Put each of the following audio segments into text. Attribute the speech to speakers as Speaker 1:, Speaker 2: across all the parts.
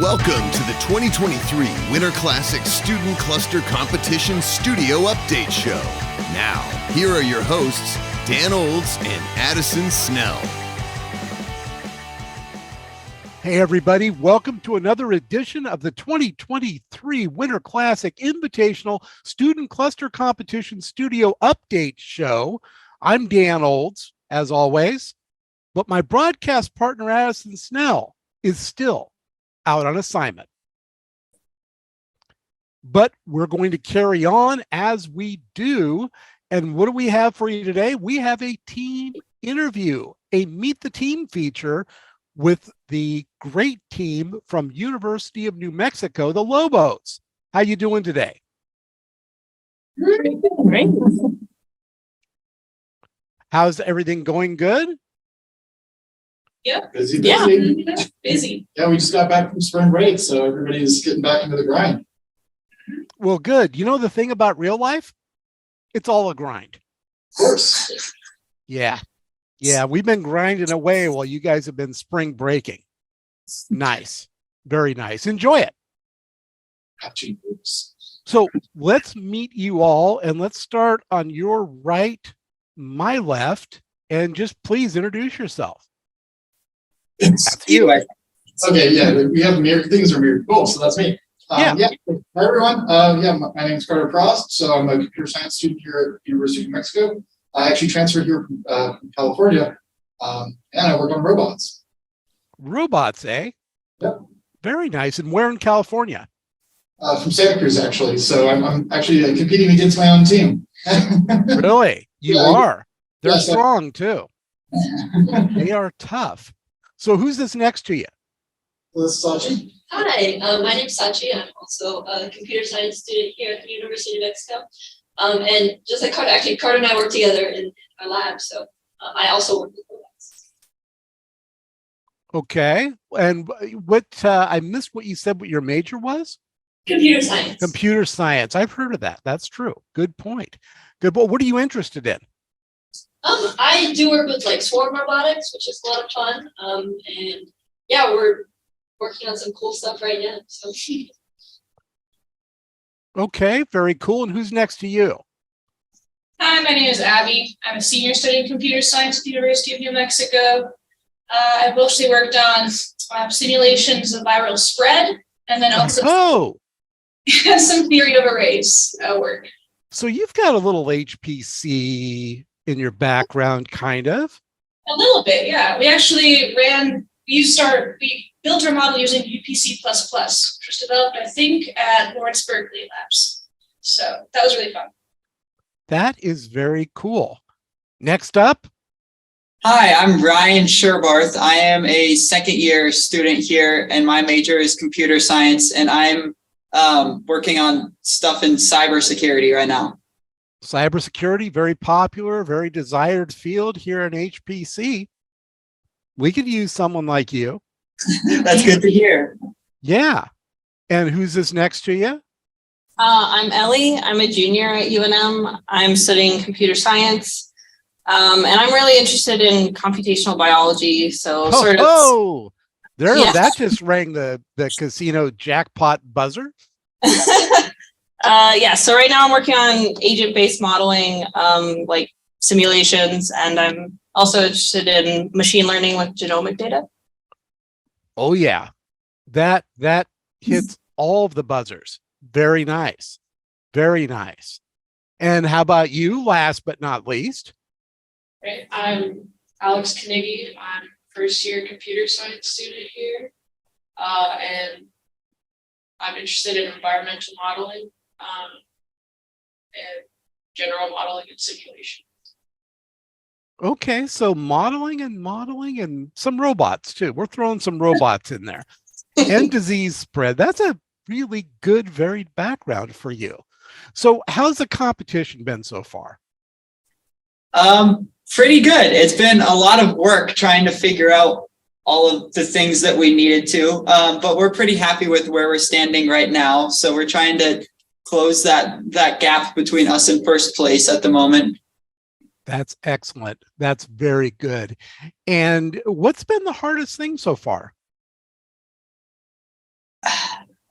Speaker 1: Welcome to the 2023 Winter Classic Student Cluster Competition Studio Update Show. Now, here are your hosts, Dan Olds and Addison Snell.
Speaker 2: Hey everybody, welcome to another edition of the 2023 Winter Classic Invitational Student Cluster Competition Studio Update Show. I'm Dan Olds, as always, but my broadcast partner Addison Snell is still out on assignment. But we're going to carry on as we do. And what do we have for you today? We have a team interview, a Meet the Team feature with the great team from University of New Mexico, the Lobos. How you doing today?
Speaker 3: Great.
Speaker 2: How's everything going? Good?
Speaker 3: Yep.
Speaker 4: Busy.
Speaker 3: Busy.
Speaker 4: Yeah, we just got back from spring break, so everybody's getting back into the grind.
Speaker 2: Well, good. You know the thing about real life? It's all a grind.
Speaker 4: Of course.
Speaker 2: Yeah. Yeah, we've been grinding away while you guys have been spring breaking. Nice. Very nice. Enjoy it.
Speaker 4: Hatching groups.
Speaker 2: So let's meet you all, and let's start on your right, my left, and just please introduce yourself.
Speaker 4: It's
Speaker 2: you.
Speaker 4: Okay, yeah, we have things are mirrored. Cool, so that's me.
Speaker 2: Yeah.
Speaker 4: Hi everyone. My name is Carter Frost. So I'm a computer science student here at University of New Mexico. I actually transferred here from California, and I work on robots.
Speaker 2: Robots, eh?
Speaker 4: Yep.
Speaker 2: Very nice. And where in California?
Speaker 4: From Santa Cruz, actually. So I'm actually competing against my own team.
Speaker 2: Really? You
Speaker 4: Yeah,
Speaker 2: are. They're
Speaker 4: yes,
Speaker 2: strong too. They are tough. So who's this next to you?
Speaker 4: This is Sachi.
Speaker 3: Hi, my name's Sachi. I'm also a computer science student here at the University of Mexico. And just like Carter and I work together in our lab, so I also work with robots.
Speaker 2: Okay. And what I missed what you said what your major was?
Speaker 3: Computer science.
Speaker 2: Computer science. I've heard of that. That's true. Good point. Good. But what are you interested in?
Speaker 3: I do work with like swarm robotics, which is a lot of fun. And yeah, we're working on some cool stuff right now. So
Speaker 2: Okay. Very cool. And who's next to you?
Speaker 5: Hi, my name is Abby. I'm a senior studying computer science at the University of New Mexico. I've mostly worked on simulations of viral spread, and then also some theory of arrays work.
Speaker 2: So you've got a little HPC in your background, kind of.
Speaker 5: A little bit, yeah. We actually we built our model using UPC++, which was developed, I think, at Lawrence Berkeley Labs. So that was really fun.
Speaker 2: That is very cool. Next up.
Speaker 6: Hi, I'm Ryan Sherbarth. I am a second year student here, and my major is computer science, and I'm working on stuff in cybersecurity right now.
Speaker 2: Cybersecurity, very popular, very desired field here in HPC. We could use someone like you.
Speaker 6: That's good to hear.
Speaker 2: Yeah. And who's this next to you?
Speaker 7: I'm Ellie. I'm a junior at UNM. I'm studying computer science. And I'm really interested in computational biology. So
Speaker 2: that just rang the casino jackpot buzzer.
Speaker 7: So right now I'm working on agent-based modeling, like simulations, and I'm also interested in machine learning with genomic data.
Speaker 2: Oh yeah. That hits all of the buzzers. Very nice. Very nice. And how about you, last but not least?
Speaker 8: Right. I'm Alex Knigge. I'm first year computer science student here. And I'm interested in environmental modeling and general modeling and simulation.
Speaker 2: Okay, so modeling and some robots too. We're throwing some robots in there. And disease spread. That's a really good, varied background for you. So how's the competition been so far?
Speaker 6: Pretty good. It's been a lot of work trying to figure out all of the things that we needed to, but we're pretty happy with where we're standing right now. So we're trying to close that gap between us and first place at the moment.
Speaker 2: That's excellent. That's very good. And what's been the hardest thing so far?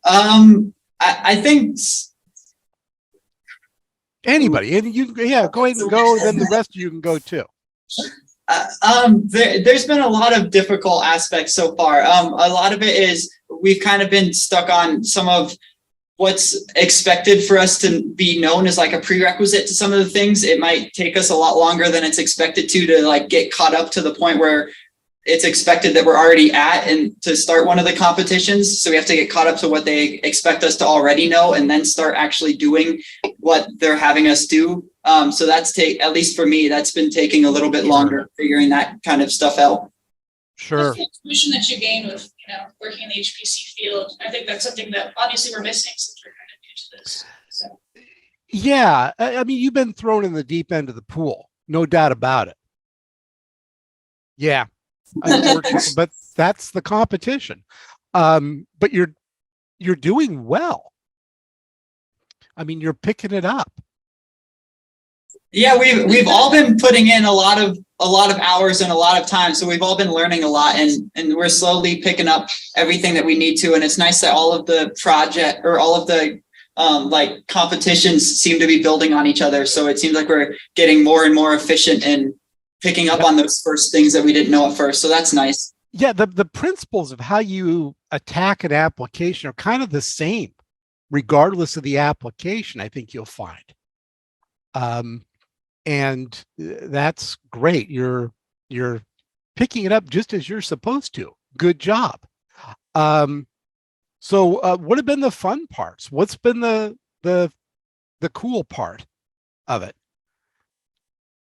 Speaker 6: I think
Speaker 2: Anybody, and you, yeah, go ahead and go, then the rest of you can go too.
Speaker 6: there's been a lot of difficult aspects so far. A lot of it is we've kind of been stuck on some of what's expected for us to be known as like a prerequisite to some of the things. It might take us a lot longer than it's expected to like get caught up to the point where it's expected that we're already at and to start one of the competitions. So we have to get caught up to what they expect us to already know and then start actually doing what they're having us do. So that's at least for me, that's been taking a little bit longer figuring that kind of stuff out.
Speaker 2: Sure.
Speaker 5: The intuition that you gain with, working in the HPC field, I think that's something that obviously we're missing since we're kind of new to this. So.
Speaker 2: Yeah, I mean, you've been thrown in the deep end of the pool, no doubt about it. Yeah, unfortunately, but that's the competition. But you're doing well. I mean, you're picking it up.
Speaker 6: Yeah, we've all been putting in a lot of hours and a lot of time. So we've all been learning a lot and we're slowly picking up everything that we need to. And it's nice that all of the project or all of the like competitions seem to be building on each other. So it seems like we're getting more and more efficient and picking up on those first things that we didn't know at first. So that's nice.
Speaker 2: Yeah, the principles of how you attack an application are kind of the same, regardless of the application, I think you'll find. And that's great. You're picking it up just as you're supposed to. Good job. So what have been the fun parts? What's been the cool part of it?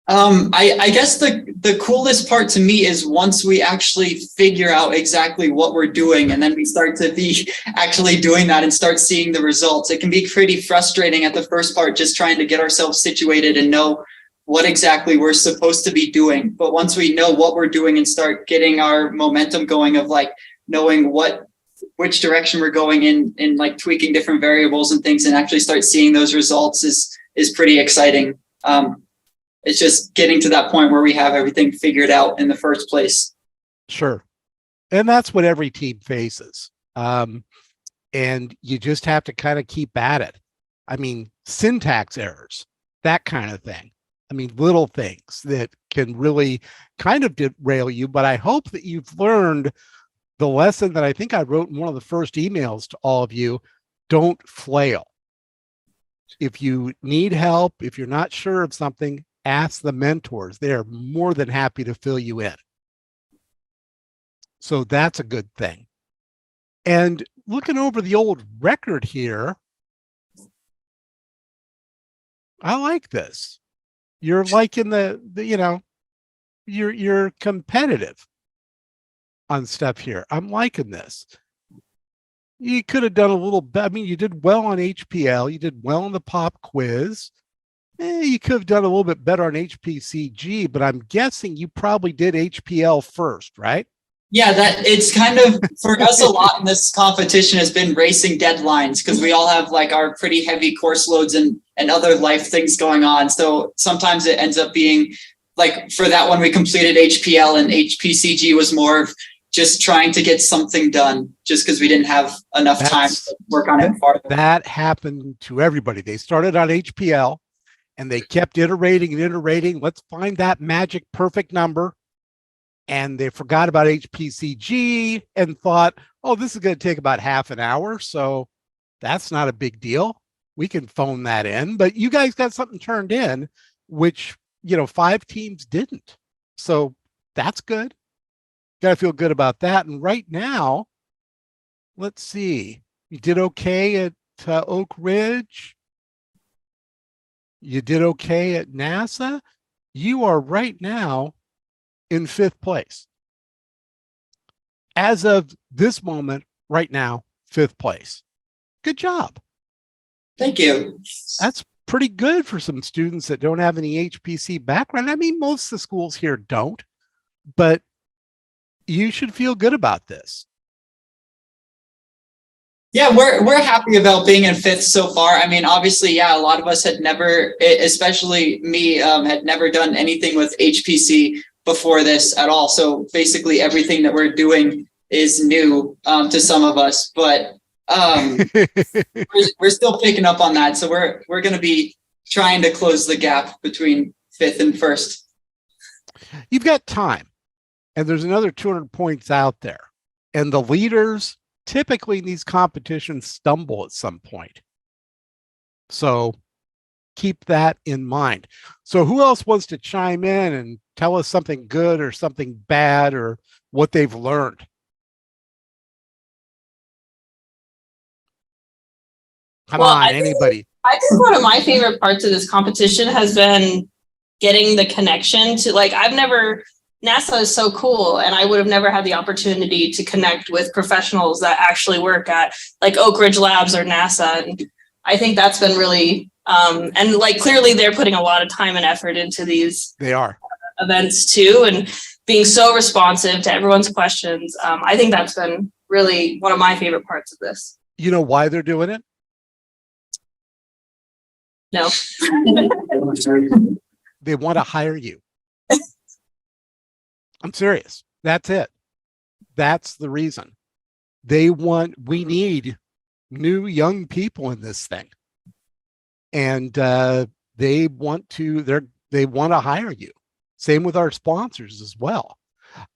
Speaker 6: I guess the coolest part to me is once we actually figure out exactly what we're doing and then we start to be actually doing that and start seeing the results. It can be pretty frustrating at the first part, just trying to get ourselves situated and know what exactly we're supposed to be doing. But once we know what we're doing and start getting our momentum going of like knowing which direction we're going in like tweaking different variables and things and actually start seeing those results is pretty exciting. It's just getting to that point where we have everything figured out in the first place.
Speaker 2: Sure. And that's what every team faces. And you just have to kind of keep at it. I mean, syntax errors, that kind of thing. I mean, little things that can really kind of derail you, but I hope that you've learned the lesson that I think I wrote in one of the first emails to all of you. Don't flail. If you need help, if you're not sure of something, ask the mentors. They are more than happy to fill you in. So that's a good thing. And looking over the old record here, I like this. You're like in the you're competitive on stuff here. I'm liking this. You could have done a little better. I mean, you did well on HPL. You did well on the pop quiz. You could have done a little bit better on HPCG, but I'm guessing you probably did HPL first, right?
Speaker 6: Yeah, that it's kind of for us a lot in this competition has been racing deadlines because we all have like our pretty heavy course loads and other life things going on. So sometimes it ends up being like for that one we completed HPL and HPCG was more of just trying to get something done just because we didn't have enough time to work on it farther.
Speaker 2: That happened to everybody. They started on HPL and they kept iterating and iterating. Let's find that magic perfect number. And they forgot about HPCG and thought, oh, this is going to take about half an hour. So that's not a big deal. We can phone that in. But you guys got something turned in, which, 5 teams didn't. So that's good. Got to feel good about that. And right now, let's see. You did okay at Oak Ridge. You did okay at NASA. You are right now in 5th place. As of this moment, right now, 5th place. Good job.
Speaker 6: Thank you.
Speaker 2: That's pretty good for some students that don't have any HPC background. I mean, most of the schools here don't, but you should feel good about this.
Speaker 6: Yeah, we're happy about being in 5th so far. I mean, obviously, yeah, a lot of us had never, especially me, had never done anything with HPC before this at all. So basically everything that we're doing is new to some of us, but We're still picking up on that. So we're going to be trying to close the gap between 5th and 1st.
Speaker 2: You've got time, and there's another 200 points out there. And the leaders typically in these competitions stumble at some point. So keep that in mind. So who else wants to chime in and tell us something good or something bad or what they've learned? Come on, anybody.
Speaker 7: I think one of my favorite parts of this competition has been getting the connection to, like, NASA is so cool, and I would have never had the opportunity to connect with professionals that actually work at like Oak Ridge Labs or NASA. And I think that's been really, and like clearly they're putting a lot of time and effort into these events too, and being so responsive to everyone's questions. I think that's been really one of my favorite parts of this.
Speaker 2: You know why they're doing it?
Speaker 7: No.
Speaker 2: They want to hire you. I'm serious. That's it. That's the reason. We need new young people in this thing. And they want to hire you. Same with our sponsors as well.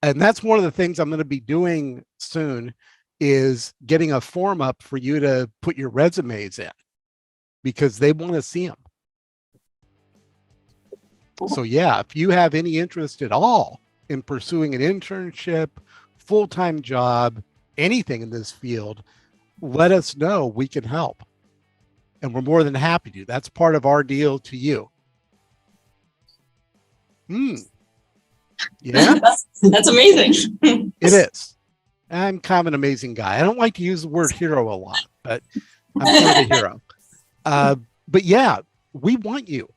Speaker 2: And that's one of the things I'm going to be doing soon, is getting a form up for you to put your resumes in, because they want to see them. So yeah, if you have any interest at all in pursuing an internship, full-time job, anything in this field, let us know. We can help. And we're more than happy to. That's part of our deal to you. Yeah.
Speaker 7: That's amazing.
Speaker 2: It is. I'm kind of an amazing guy. I don't like to use the word hero a lot, but I'm kind of a hero. But yeah, we want you.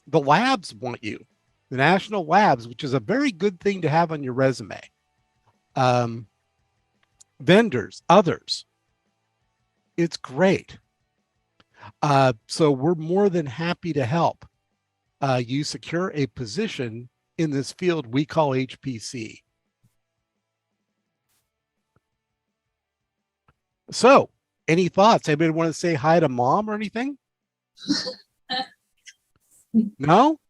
Speaker 2: The labs want you. The national labs, which is a very good thing to have on your resume. Vendors, others. It's great. So we're more than happy to help you secure a position in this field we call HPC. So, any thoughts? Anybody want to say hi to mom or anything? No?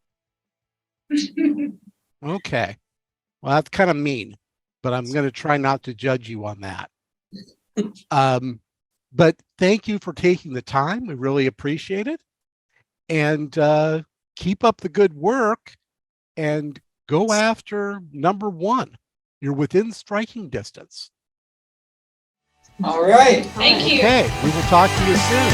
Speaker 2: Okay. Well, that's kind of mean, but I'm going to try not to judge you on that. But thank you for taking the time. We really appreciate it. And keep up the good work and go after number one. You're within striking distance.
Speaker 6: All right.
Speaker 5: Thank you.
Speaker 2: Okay, we will talk to you soon.